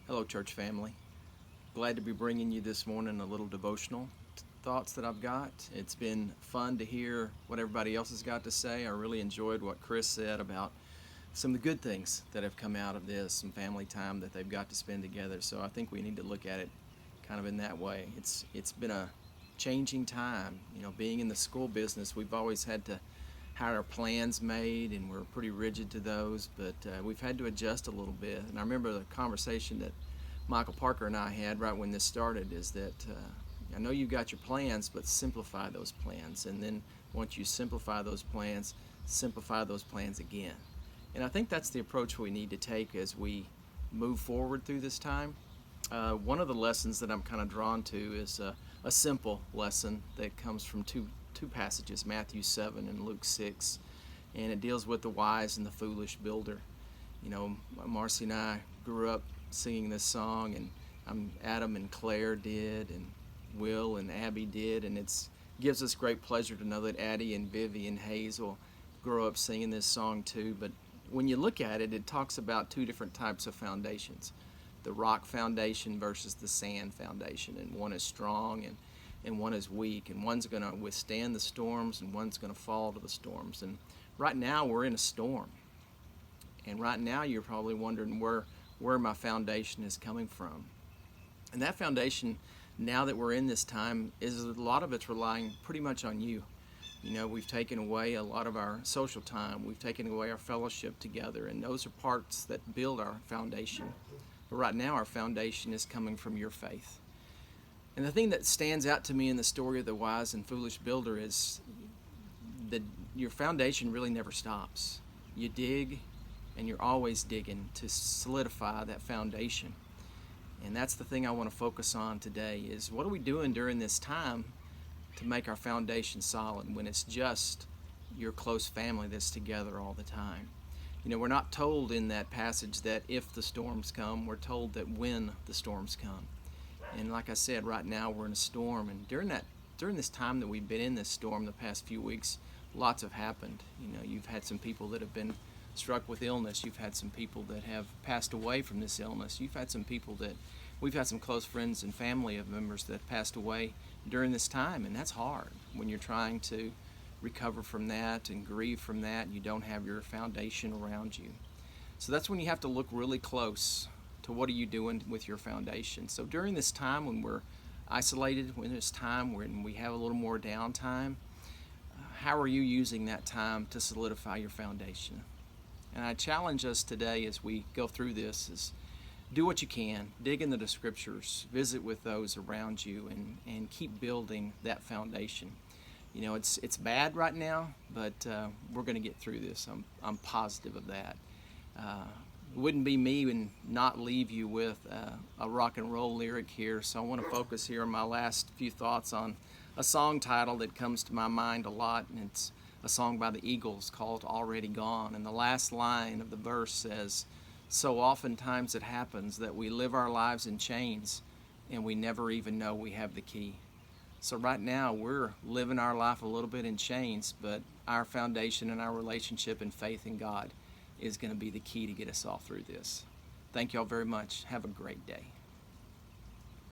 Hello, church family. Glad to be bringing you this morning a little devotional thoughts that I've got. It's been fun to hear what everybody else has got to say. I really enjoyed what Chris said about some of the good things that have come out of this, some family time that they've got to spend together. So I think we need to look at it kind of in that way. It's been a changing time. You know, being in the school business, we've always had to have our plans made, and we're pretty rigid to those, but we've had to adjust a little bit. And I remember the conversation that Michael Parker and I had right when this started is that I know you've got your plans, but simplify those plans. And then once you simplify those plans again. And I think that's the approach we need to take as we move forward through this time. One of the lessons that I'm kind of drawn to is a simple lesson that comes from two passages, Matthew 7 and Luke 6, and it deals with the wise and the foolish builder. You know, Marcy and I grew up singing this song, and Adam and Claire did, and Will and Abby did, and it gives us great pleasure to know that Addie and Vivi and Hazel grew up singing this song too. But when you look at it, it talks about two different types of foundations: the rock foundation versus the sand foundation, and one is strong and one is weak, and one's going to withstand the storms and one's going to fall to the storms. And right now we're in a storm, and right now you're probably wondering where my foundation is coming from. And that foundation, now that we're in this time, is a lot of it's relying pretty much on you. You know, we've taken away a lot of our social time, we've taken away our fellowship together, and those are parts that build our foundation. But right now our foundation is coming from your faith. And the thing that stands out to me in the story of the wise and foolish builder is that your foundation really never stops. You dig, and you're always digging to solidify that foundation. And that's the thing I want to focus on today is what are we doing during this time to make our foundation solid when it's just your close family that's together all the time. You know, we're not told in that passage that if the storms come, we're told that when the storms come. And like I said, right now we're in a storm, and during this time that we've been in this storm the past few weeks, lots have happened. You know, you've had some people that have been struck with illness. You've had some people that have passed away from this illness. You've had some people that we've had some close friends and family of members that passed away during this time, and that's hard when you're trying to recover from that and grieve from that, and you don't have your foundation around you. So that's when you have to look really close to what are you doing with your foundation. So during this time when we're isolated, when it's time when we have a little more downtime, how are you using that time to solidify your foundation? And I challenge us today as we go through this is do what you can, dig into the scriptures, visit with those around you, and keep building that foundation. You know, it's bad right now, but we're going to get through this. I'm positive of that. It wouldn't be me and not leave you with a rock and roll lyric here, so I want to focus here on my last few thoughts on a song title that comes to my mind a lot, and it's a song by the Eagles called Already Gone. And the last line of the verse says, "So oftentimes it happens that we live our lives in chains and we never even know we have the key." So right now we're living our life a little bit in chains, but our foundation and our relationship and faith in God is going to be the key to get us all through this. Thank y'all very much. Have a great day.